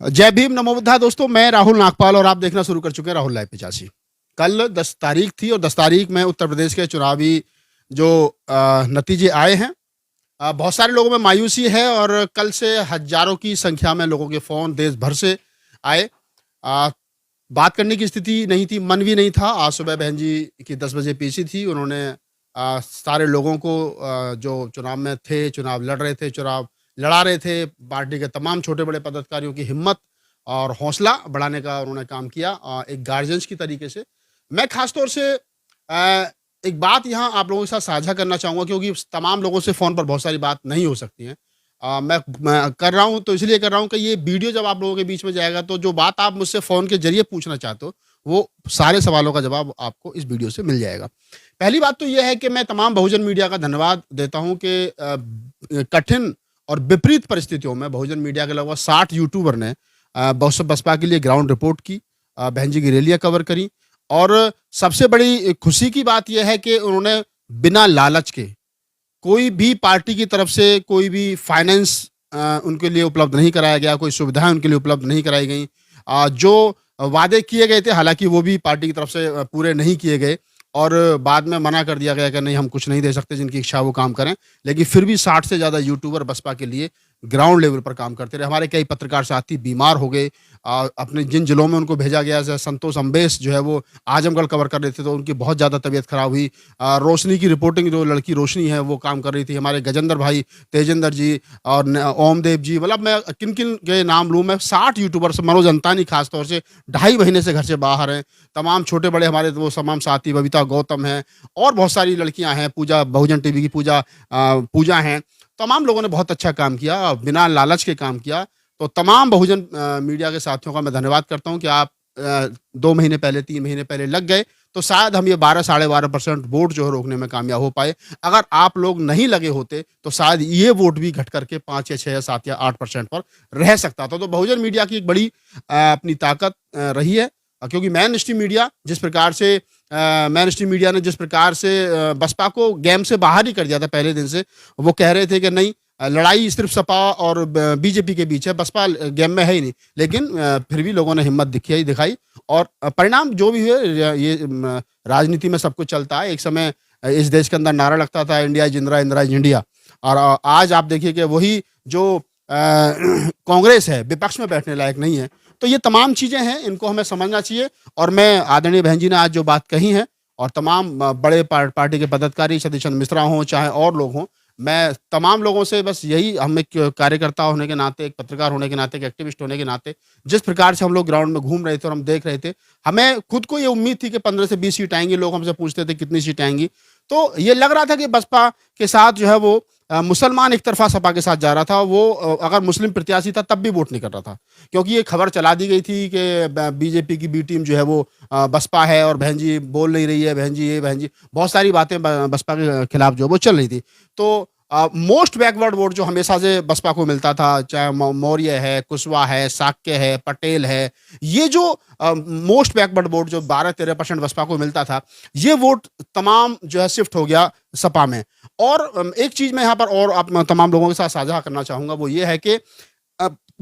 जय भीम, नमो बुद्धा। दोस्तों, मैं राहुल नागपाल और आप देखना शुरू कर चुके हैं राहुल लाइव 85। कल 10 तारीख थी और 10 तारीख में उत्तर प्रदेश के चुनावी जो नतीजे आए हैं, बहुत सारे लोगों में मायूसी है और कल से हजारों की संख्या में लोगों के फ़ोन देश भर से आए। अ, बात करने की स्थिति नहीं थी, मन भी नहीं था। आज सुबह बहन जी की 10 बजे पीसी थी। उन्होंने सारे लोगों को जो चुनाव में थे, चुनाव लड़ रहे थे, चुनाव लड़ा रहे थे, पार्टी के तमाम छोटे-बड़े पदाधिकारियों की हिम्मत और हौसला बढ़ाने का उन्होंने काम किया एक गार्जियंस की तरीके से। मैं ख़ास तौर से एक बात यहाँ आप लोगों के साथ साझा करना चाहूँगा क्योंकि तमाम लोगों से फ़ोन पर बहुत सारी बात नहीं हो सकती है। मैं कर रहा हूँ तो इसलिए कर रहा हूँ कि ये वीडियो जब आप लोगों के बीच में जाएगा तो जो बात आप मुझसे फ़ोन के ज़रिए पूछना चाहते हो, वो सारे सवालों का जवाब आपको इस वीडियो से मिल जाएगा। पहली बात तो ये है कि मैं तमाम बहुजन मीडिया का धन्यवाद देता हूँ कि कठिन और विपरीत परिस्थितियों में बहुजन मीडिया के लगभग 60 यूट्यूबर ने बसपा के लिए ग्राउंड रिपोर्ट की, बहन जी की रैलियाँ कवर करी और सबसे बड़ी खुशी की बात यह है कि उन्होंने बिना लालच के कोई भी पार्टी की तरफ से कोई भी फाइनेंस उनके लिए उपलब्ध नहीं कराया गया, कोई सुविधाएँ उनके लिए उपलब्ध नहीं कराई गईं। जो वादे किए गए थे हालाँकि वो भी पार्टी की तरफ से पूरे नहीं किए गए और बाद में मना कर दिया गया कि नहीं हम कुछ नहीं दे सकते, जिनकी इच्छा वो काम करें। लेकिन फिर भी 60 से ज़्यादा यूट्यूबर बसपा के लिए ग्राउंड लेवल पर काम करते रहे। हमारे कई पत्रकार साथी बीमार हो गए। अपने जिन जिलों में उनको भेजा गया जैसे संतोष अम्बेश जो है वो आजमगढ़ कवर कर रहे थे तो उनकी बहुत ज़्यादा तबीयत खराब हुई। रोशनी की रिपोर्टिंग जो लड़की रोशनी है वो काम कर रही थी। हमारे गजेंद्र भाई, तेजेंद्र जी और ओमदेव जी, मतलब मैं किन-किन के नाम लूँ मैं, 60 यूट्यूबर्स, मनोज अंतानी खास तौर से 2.5 महीने से घर से बाहर हैं। तमाम छोटे-बड़े हमारे वो तमाम साथी, बबीता गौतम हैं और बहुत सारी लड़कियाँ हैं, पूजा, बहुजन टीवी की पूजा हैं। तमाम लोगों ने बहुत अच्छा काम किया, बिना लालच के काम किया। तो तमाम बहुजन मीडिया के साथियों का मैं धन्यवाद करता हूँ कि आप 2 महीने पहले, 3 महीने पहले लग गए, तो शायद हम ये 12 साढ़े 12% वोट जो है रोकने में कामयाब हो पाए। अगर आप लोग नहीं लगे होते, तो शायद ये वोट भी घट करके 5 या 6 या 7 या 8% पर रह सकता था। तो बहुजन मीडिया की एक बड़ी अपनी ताकत रही है क्योंकि मेन स्ट्रीम मीडिया जिस प्रकार से मेन स्ट्रीम मीडिया ने जिस प्रकार से बसपा को गेम से बाहर ही कर दिया था पहले दिन से। वो कह रहे थे कि नहीं, लड़ाई सिर्फ सपा और बीजेपी के बीच है, बसपा गेम में है ही नहीं। लेकिन फिर भी लोगों ने हिम्मत दिखाई और परिणाम जो भी हुए, ये राजनीति में सब कुछ चलता है। एक समय इस देश के अंदर नारा लगता था India is Indira, Indira is India, और आज आप देखिए कि वही जो कांग्रेस है विपक्ष में बैठने लायक नहीं है। तो ये तमाम चीज़ें हैं, इनको हमें समझना चाहिए। और मैं आदरणीय बहन जी ने आज जो बात कही है और तमाम बड़े पार्टी के पदाधिकारी, सतीश चंद्र मिश्रा हों चाहे और लोग हों, मैं तमाम लोगों से बस यही, हम एक कार्यकर्ता होने के नाते, एक पत्रकार होने के नाते, एक एक्टिविस्ट होने के नाते, जिस प्रकार से हम लोग ग्राउंड में घूम रहे थे और हम देख रहे थे, हमें खुद को ये उम्मीद थी कि 15 से 20 सीट आएंगी। लोग हमसे पूछते थे कितनी सीट आएंगी, तो ये लग रहा था कि बसपा के साथ जो है वो मुसलमान एक तरफा सपा के साथ जा रहा था। वो अगर मुस्लिम प्रत्याशी था तब भी वोट नहीं कर रहा था क्योंकि ये खबर चला दी गई थी कि बीजेपी की बी टीम जो है वो बसपा है और बहन जी बोल नहीं रही है, बहन जी ये, बहन जी, बहुत सारी बातें बसपा के खिलाफ जो वो चल रही थी। तो मोस्ट बैकवर्ड वोट जो हमेशा से बसपा को मिलता था, चाहे मौर्य है, कुशवाहा है, साक्य है, पटेल है, ये जो मोस्ट बैकवर्ड वोट जो 12-13% बसपा को मिलता था, ये वोट तमाम जो है शिफ्ट हो गया सपा में। और एक चीज मैं यहाँ पर और आप तमाम लोगों के साथ साझा करना चाहूंगा, वो ये है कि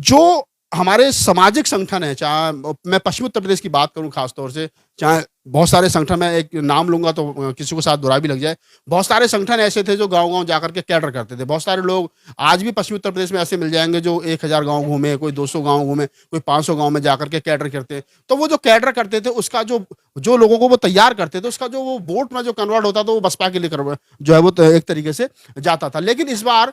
जो हमारे सामाजिक संगठन है, चाहे मैं पश्चिमी उत्तर प्रदेश की बात करूं खास तौर से, चाहे बहुत सारे संगठन, मैं एक नाम लूंगा तो किसी को साथ बुरा भी लग जाए, बहुत सारे संगठन ऐसे थे जो गांव-गांव जाकर के कैडर करते थे। बहुत सारे लोग आज भी पश्चिमी उत्तर प्रदेश में ऐसे मिल जाएंगे जो 1000 गांव घूमे, कोई 200 गांव घूमे, कोई 500 गांव में जाकर के कैडर करते। तो वो जो कैडर करते थे उसका जो जो लोगों को वो तैयार करते थे, उसका जो वो वोट में जो कन्वर्ट होता था वो बसपा के लिए जो है वो एक तरीके से जाता था। लेकिन इस बार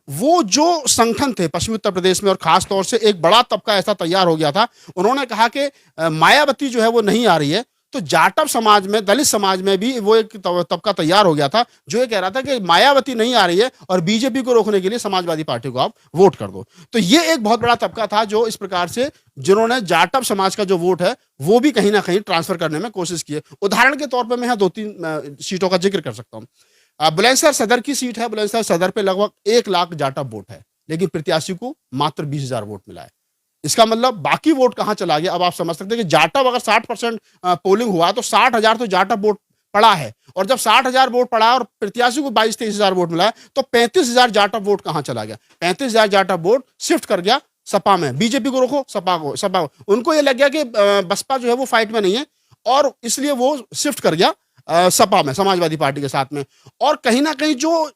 वो जो संगठन थे पश्चिमी उत्तर प्रदेश में और खास तौर से एक बड़ा तबका ऐसा तैयार हो गया था, उन्होंने कहा कि मायावती जो है वो नहीं आ रही है, तो जाटव समाज में, दलित समाज में भी वो एक तबका तैयार हो गया था जो ये कह रहा था कि मायावती नहीं आ रही है और बीजेपी को रोकने के लिए समाजवादी पार्टी को आप वोट कर दो। तो ये एक बहुत बड़ा तबका था जो इस प्रकार से जिन्होंने जाटव समाज का जो वोट है वो भी कहीं ना कहीं ट्रांसफर करने में कोशिश की है। उदाहरण के तौर पर मैं यहाँ 2-3 सीटों का जिक्र कर सकता हूँ। बुलंदशहर सदर की सीट है, बुलंदशहर सदर पे लगभग 1 लाख जाटव वोट है, लेकिन प्रत्याशी को मात्र 20,000 वोट मिला है। इसका मतलब बाकी वोट कहां चला गया? अब आप समझ सकते हैं कि जाटव अगर 60% पोलिंग हुआ तो 60,000 तो जाटव वोट पड़ा है, और जब 60,000 वोट पड़ा और प्रत्याशी को 22-23 हजार वोट मिला है, तो 35,000 जाटव वोट कहां चला गया? 35,000 जाटव वोट शिफ्ट कर गया सपा में, बीजेपी को रोको सपा को। उनको ये लग गया कि बसपा जो है वो फाइट में नहीं है और इसलिए वो शिफ्ट कर गया सपा में, समाजवादी पार्टी के साथ में। और कहीं ना कहीं जो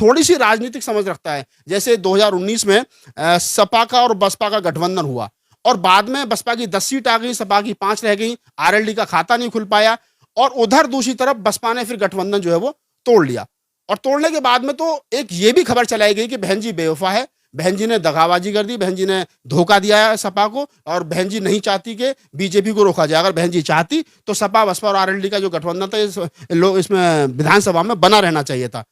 थोड़ी सी राजनीतिक समझ रखता है, जैसे 2019 में सपा का और बसपा का गठबंधन हुआ और बाद में बसपा की 10 सीट आ गई, सपा की 5 रह गई, आरएलडी का खाता नहीं खुल पाया और उधर दूसरी तरफ बसपा ने फिर गठबंधन जो है वो तोड़ लिया। और तोड़ने के बाद में तो एक ये भी खबर चलाई गई कि बहन जी बेवफा है, बहन जी ने दगाबाजी कर दी, बहन जी ने धोखा दिया है सपा को और बहन जी नहीं चाहती कि बीजेपी को रोका जाए। अगर बहन जी चाहती तो सपा बसपा और आरएलडी का जो गठबंधन था इसमें विधानसभा में बना रहना चाहिए था।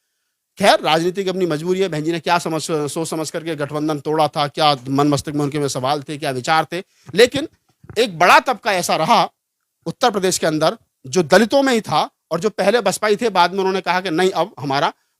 खैर, राजनीति की अपनी मजबूरी है, बहन जी ने क्या सोच समझ करके गठबंधन तोड़ा था, क्या मन मस्तिष्क में उनके में सवाल थे, क्या विचार थे। लेकिन एक बड़ा तबका ऐसा रहा उत्तर प्रदेश के अंदर जो दलितों में ही था और जो पहले बसपाई थे, बाद में उन्होंने कहा कि नहीं, अब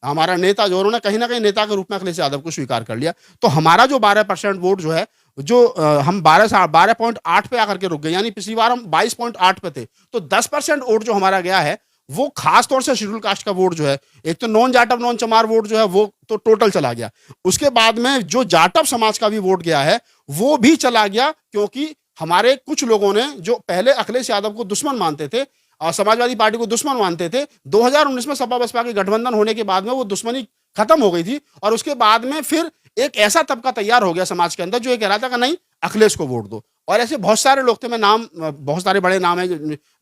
हमारा नेता जो, उन्होंने कहीं ना कहीं नेता के रूप में अखिलेश यादव को स्वीकार कर लिया। तो हमारा जो 12% वोट जो है, जो हम 12.8 पे आकर के रुक गए, यानी पिछली बार हम 22.8 पे थे, तो 10% वोट जो हमारा गया है वो खास तौर से शेड्यूल कास्ट का वोट जो है, एक तो नॉन जाटव नॉन चमार वोट जो है वो तो टोटल चला गया। उसके बाद में जो जाटव समाज का भी वोट गया है वो भी चला गया, क्योंकि हमारे कुछ लोगों ने जो पहले अखिलेश यादव को दुश्मन मानते थे और समाजवादी पार्टी को दुश्मन मानते थे, 2019 में सपा बसपा के गठबंधन होने के बाद में वो दुश्मनी खत्म हो गई थी और उसके बाद में फिर एक ऐसा तबका तैयार हो गया समाज के अंदर जो ये कह रहा था कि नहीं, अखिलेश को वोट दो। और ऐसे बहुत सारे लोग थे, बहुत सारे बड़े नाम है,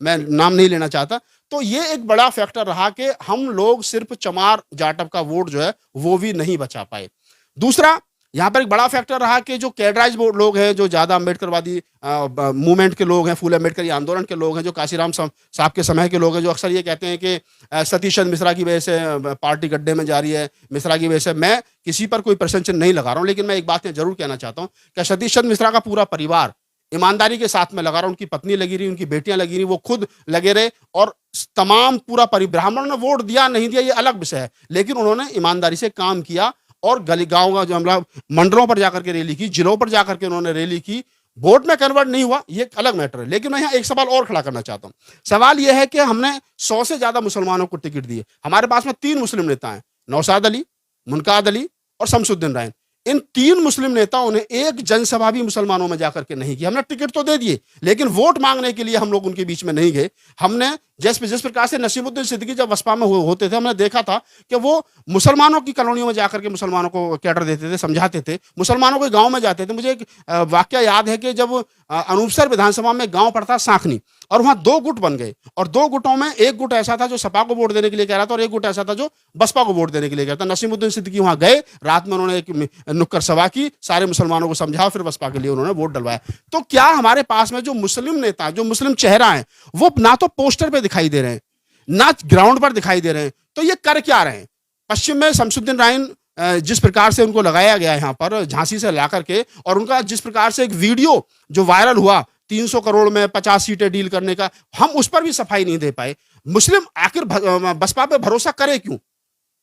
मैं नाम नहीं लेना चाहता। तो ये एक बड़ा फैक्टर रहा कि हम लोग सिर्फ चमार जाटव का वोट जो है वो भी नहीं बचा पाए। दूसरा, यहाँ पर एक बड़ा फैक्टर रहा कि जो कैडराइज लोग हैं, जो ज्यादा अम्बेडकरवादी मूवमेंट के लोग हैं, फूले अम्बेडकर आंदोलन के लोग हैं, जो काशीराम साहब के समय के लोग हैं, जो अक्सर ये कहते हैं कि सतीश चंद्र मिश्रा की वजह से पार्टी गड्ढे में जा रही है, मिश्रा की वजह से। मैं किसी पर कोई प्रशंसा नहीं लगा रहा हूँ, लेकिन मैं एक बात जरूर कहना चाहता हूँ कि सतीश चंद्र मिश्रा का पूरा परिवार ईमानदारी के साथ में लगा रहा, उनकी पत्नी लगी रही, उनकी बेटियां लगी रही, वो खुद लगे रहे और तमाम पूरा ब्राह्मणों ने वोट दिया नहीं दिया ये अलग विषय है, लेकिन उन्होंने ईमानदारी से काम किया और गली गाँव का जो मतलब मंडलों पर जाकर के रैली की, जिलों पर जाकर के उन्होंने रैली की। वोट में कन्वर्ट नहीं हुआ, ये एक अलग मैटर है। लेकिन मैं यहाँ एक सवाल और खड़ा करना चाहता हूँ। सवाल यह है कि हमने 100 से ज्यादा मुसलमानों को टिकट दिए, हमारे पास में 3 मुस्लिम नेता हैं, नौशाद अली, मुनकाद अली और शमसुद्दीन रायन। इन 3 मुस्लिम नेताओं ने एक जनसभा भी मुसलमानों में जाकर के नहीं की। हमने टिकट तो दे दिए, लेकिन वोट मांगने के लिए हम लोग उनके बीच में नहीं गए। हमने जिस प्रकार से नसीमुद्दीन सिद्दीकी जब बसपा में होते थे, हमने देखा था कि वो मुसलमानों की कॉलोनियों में जाकर के मुसलमानों को कैडर देते थे, समझाते थे, मुसलमानों के गांव में जाते थे। मुझे एक वाकया याद है कि जब अनूपसर विधानसभा में गांव पड़ता सांखनी और वहां 2 गुट बन गए और 2 गुटों में एक गुट ऐसा था जो सपा को वोट देने के लिए कह रहा था और एक गुट ऐसा था जो बसपा को वोट देने के लिए कह रहा था। नसीमुद्दीन सिद्दीकी वहां गए, रात में उन्होंने एक नुक्कड़ सभा की, सारे मुसलमानों को समझा, फिर बसपा के लिए उन्होंने वोट डलवाया। तो क्या हमारे पास में जो मुस्लिम नेता, जो मुस्लिम चेहरा है, वो ना तो पोस्टर पे दिखाई दे रहे हैं, ना ग्राउंड पर दिखाई दे रहे हैं, तो ये कर क्या रहे हैं? पश्चिम में शमसुद्दीन रायन जिस प्रकार से उनको लगाया गया यहाँ पर झांसी से ला करके, और उनका जिस प्रकार से एक वीडियो जो वायरल हुआ 300 करोड़ में 50 सीटें डील करने का, हम उस पर भी सफाई नहीं दे पाए। मुस्लिम आखिर बसपा पे भरोसा करे क्यों?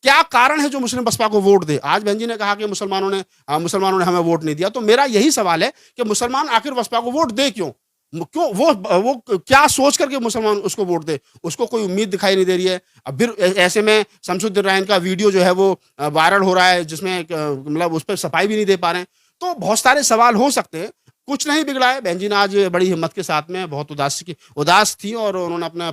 क्या कारण है जो मुस्लिम बसपा को वोट दे? आज बहन जी ने कहा कि मुसलमानों ने हमें वोट नहीं दिया, तो मेरा यही सवाल है कि मुसलमान आखिर बसपा को वोट दे क्यों? वो क्या सोच करके मुसलमान उसको वोट दे? उसको कोई उम्मीद दिखाई नहीं दे रही है। अब फिर ऐसे में शमसुद्दीन रायन का वीडियो जो है वो वायरल हो रहा है, जिसमें मतलब उस पर सफाई भी नहीं दे पा रहे हैं। तो बहुत सारे सवाल हो सकते हैं। कुछ नहीं बिगड़ा है, बहन जी ने आज बड़ी हिम्मत के साथ में, बहुत उदास थी और उन्होंने अपना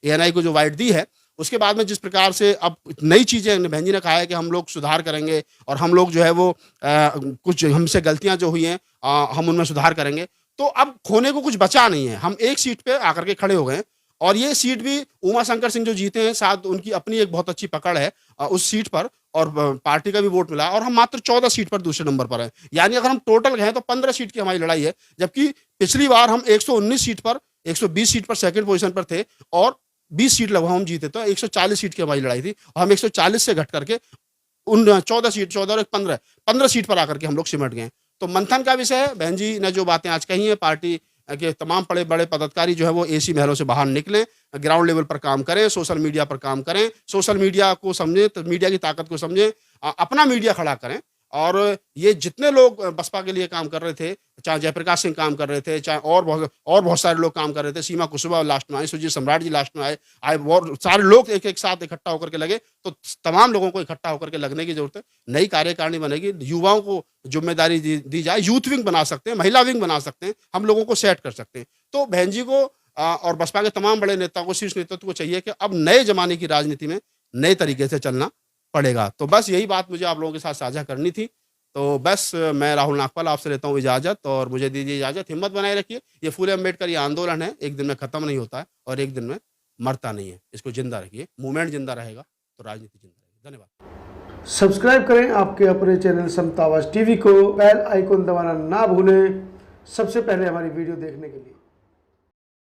ANI को जो वाइट दी है, उसके बाद में जिस प्रकार से अब नई चीजें बहन जी ने कहा है कि हम लोग सुधार करेंगे और हम लोग जो है वो कुछ हमसे गलतियां जो हुई हैं हम उनमें सुधार करेंगे। तो अब खोने को कुछ बचा नहीं है। हम एक सीट पे आकर के खड़े हो गए और ये सीट भी उमा शंकर सिंह जो जीते हैं, साथ उनकी अपनी एक बहुत अच्छी पकड़ है उस सीट पर और पार्टी का भी वोट मिला और हम मात्र 14 सीट पर दूसरे नंबर पर हैं। यानी अगर हम टोटल गए तो 15 सीट की हमारी लड़ाई है, जबकि पिछली बार हम 119 सीट पर 120 सीट पर सेकंड पोजीशन पर थे और 20 सीट लगभग हम जीते, तो 140 सीट की हमारी लड़ाई थी और हम 140 से घट करके उन 14 और 15 सीट पर आकर के हम लोग सिमट गए। तो मंथन का विषय है। बहन जी ने जो बातें आज कही है, पार्टी के तमाम बड़े बड़े पदाधिकारी जो है वो AC महलों से बाहर निकलें, ग्राउंड लेवल पर काम करें, सोशल मीडिया पर काम करें, सोशल मीडिया को समझें, तो मीडिया की ताकत को समझें, अपना मीडिया खड़ा करें और ये जितने लोग बसपा के लिए काम कर रहे थे, चाहे जयप्रकाश सिंह काम कर रहे थे, चाहे और बहुत सारे लोग काम कर रहे थे, सीमा कुशवाहा लास्ट में आई, सुरजीत सम्राट जी लास्ट में आए और सारे लोग एक-एक साथ इकट्ठा होकर के लगे, तो तमाम लोगों को इकट्ठा होकर के लगने की ज़रूरत है। नई कार्यकारिणी बनेगी, युवाओं को ज़िम्मेदारी दी जाए, यूथ विंग बना सकते हैं, महिला विंग बना सकते हैं, हम लोगों को सेट कर सकते हैं। तो बहन जी को और बसपा के तमाम बड़े नेताओं को, शीर्ष नेतृत्व को चाहिए कि अब नए ज़माने की राजनीति में नए तरीके से चलना पड़ेगा। तो बस यही बात मुझे आप लोगों के साथ साझा करनी थी। तो बस मैं राहुल नागपाल आपसे लेता हूँ इजाज़त और मुझे दीजिए इजाज़त। हिम्मत बनाए रखिए। ये फूले अम्बेडकर ये आंदोलन है, एक दिन में खत्म नहीं होता है और एक दिन में मरता नहीं है। इसको ज़िंदा रखिए, मूवमेंट ज़िंदा रहेगा तो राजनीति ज़िंदा रहेगी। धन्यवाद। सब्सक्राइब करें आपके अपने चैनल समता आवाज़ टीवी को, बेल आइकन दबाना ना भूलें सबसे पहले हमारी वीडियो देखने के लिए।